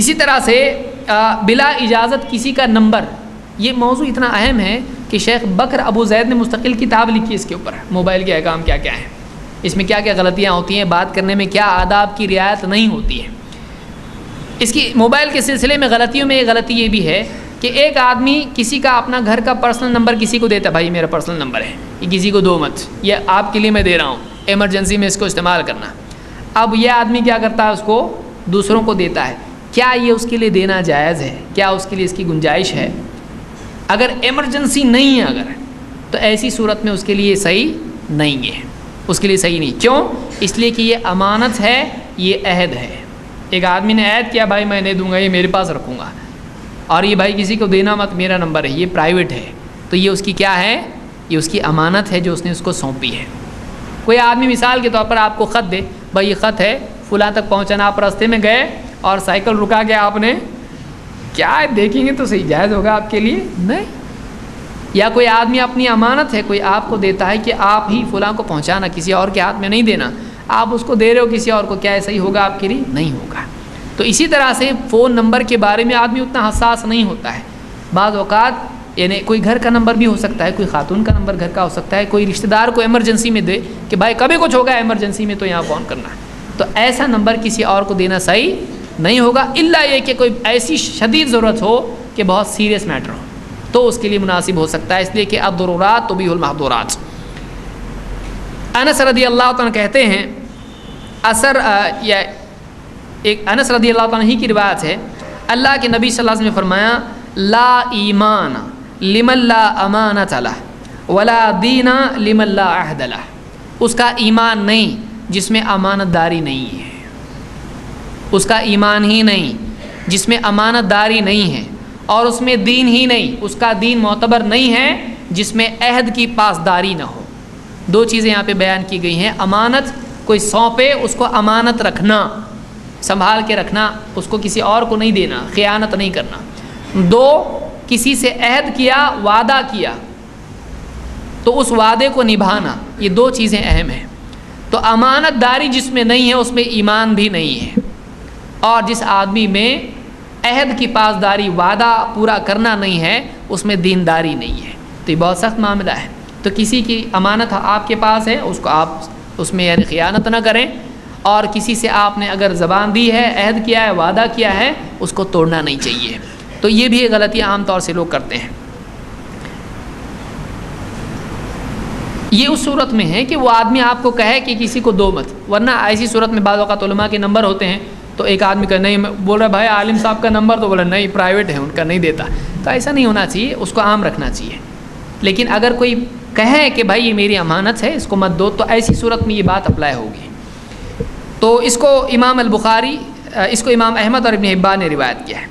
اسی طرح سے بلا اجازت کسی کا نمبر، یہ موضوع اتنا اہم ہے کہ شیخ بکر ابو زید نے مستقل کتاب لکھی اس کے اوپر، موبائل کے احکام کیا کیا ہیں، اس میں کیا کیا غلطیاں ہوتی ہیں، بات کرنے میں کیا آداب کی رعایت نہیں ہوتی ہے۔ اس کی موبائل کے سلسلے میں غلطیوں میں ایک غلطی یہ بھی ہے کہ ایک آدمی کسی کا اپنا گھر کا پرسنل نمبر کسی کو دیتا ہے، بھائی میرا پرسنل نمبر ہے، یہ کسی کو دو مت، یہ آپ کے لیے میں دے رہا ہوں، ایمرجنسی میں اس کو استعمال کرنا۔ اب یہ آدمی کیا کرتا ہے، اس کو دوسروں کو دیتا ہے، کیا یہ اس کے لیے دینا جائز ہے؟ کیا اس کے لیے اس کی گنجائش ہے؟ اگر ایمرجنسی نہیں ہے اگر، تو ایسی صورت میں اس کے لیے صحیح نہیں ہے، اس کے لیے صحیح نہیں۔ کیوں؟ اس لیے کہ یہ امانت ہے، یہ عہد ہے۔ ایک آدمی نے عہد کیا، بھائی میں نہیں دوں گا، یہ میرے پاس رکھوں گا، اور یہ بھائی کسی کو دینا مت، میرا نمبر ہے، یہ پرائیویٹ ہے، تو یہ اس کی کیا ہے؟ یہ اس کی امانت ہے جو اس نے اس کو سونپی ہے۔ کوئی آدمی مثال کے طور پر آپ کو خط دے، بھائی یہ خط ہے فلاں تک پہنچانا، آپ راستے میں گئے اور سائیکل رکا کے آپ نے کیا ہے دیکھیں گے تو صحیح جائز ہوگا آپ کے لیے؟ نہیں۔ یا کوئی آدمی اپنی امانت ہے، کوئی آپ کو دیتا ہے کہ آپ ہی فلاں کو پہنچانا، کسی اور کے ہاتھ میں نہیں دینا، آپ اس کو دے رہے ہو کسی اور کو، کیا صحیح ہوگا آپ کے لیے؟ نہیں ہوگا۔ تو اسی طرح سے فون نمبر کے بارے میں آدمی اتنا حساس نہیں ہوتا ہے، بعض اوقات یعنی کوئی گھر کا نمبر بھی ہو سکتا ہے، کوئی خاتون کا نمبر گھر کا ہو سکتا ہے، کوئی رشتہ دار کو ایمرجنسی میں دے کہ بھائی کبھی کچھ ہوگا ایمرجنسی میں تو یہاں فون کرنا ہے، تو ایسا نمبر کسی اور کو دینا صحیح نہیں ہوگا، الا یہ کہ کوئی ایسی شدید ضرورت ہو کہ بہت سیریس میٹر ہو تو اس کے لیے مناسب ہو سکتا ہے، اس لیے کہ الضرورات تبیح المحظورات۔ انس رضی اللہ عنہ کہتے ہیں، ایک انس رضی اللہ عنہ ہی کی روایت ہے، اللہ کے نبی صلی اللہ علیہ وسلم نے فرمایا لا ایمان لمن لا امانۃ لہ ولا دین لمن لا عہد لہ، اس کا ایمان نہیں جس میں امانت داری نہیں ہے، اس کا ایمان ہی نہیں جس میں امانت داری نہیں ہے، اور اس میں دین ہی نہیں، اس کا دین معتبر نہیں ہے جس میں عہد کی پاسداری نہ ہو۔ دو چیزیں یہاں پہ بیان کی گئی ہیں، امانت کوئی سونپے اس کو امانت رکھنا، سنبھال کے رکھنا، اس کو کسی اور کو نہیں دینا، خیانت نہیں کرنا۔ دو، کسی سے عہد کیا، وعدہ کیا تو اس وعدے کو نبھانا، یہ دو چیزیں اہم ہیں۔ تو امانت داری جس میں نہیں ہے اس میں ایمان بھی نہیں ہے، اور جس آدمی میں عہد کی پاسداری، وعدہ پورا کرنا نہیں ہے، اس میں دینداری نہیں ہے، تو یہ بہت سخت معاملہ ہے۔ تو کسی کی امانت آپ کے پاس ہے، اس کو آپ اس میں یعنی خیانت نہ کریں، اور کسی سے آپ نے اگر زبان دی ہے، عہد کیا ہے، وعدہ کیا ہے، اس کو توڑنا نہیں چاہیے۔ تو یہ بھی غلطیاں عام طور سے لوگ کرتے ہیں۔ یہ اس صورت میں ہے کہ وہ آدمی آپ کو کہے کہ کسی کو دو مت، ورنہ ایسی صورت میں بعض اوقات علماء کے نمبر ہوتے ہیں تو ایک آدمی کہ نہیں بول رہا بھائی عالم صاحب کا نمبر، تو بولا نہیں پرائیویٹ ہے ان کا، نہیں دیتا، تو ایسا نہیں ہونا چاہیے، اس کو عام رکھنا چاہیے۔ لیکن اگر کوئی کہے کہ بھائی یہ میری امانت ہے، اس کو مت دو، تو ایسی صورت میں یہ بات اپلائی ہوگی۔ تو اس کو امام البخاری، اس کو امام احمد اور ابن حبان نے روایت کیا ہے۔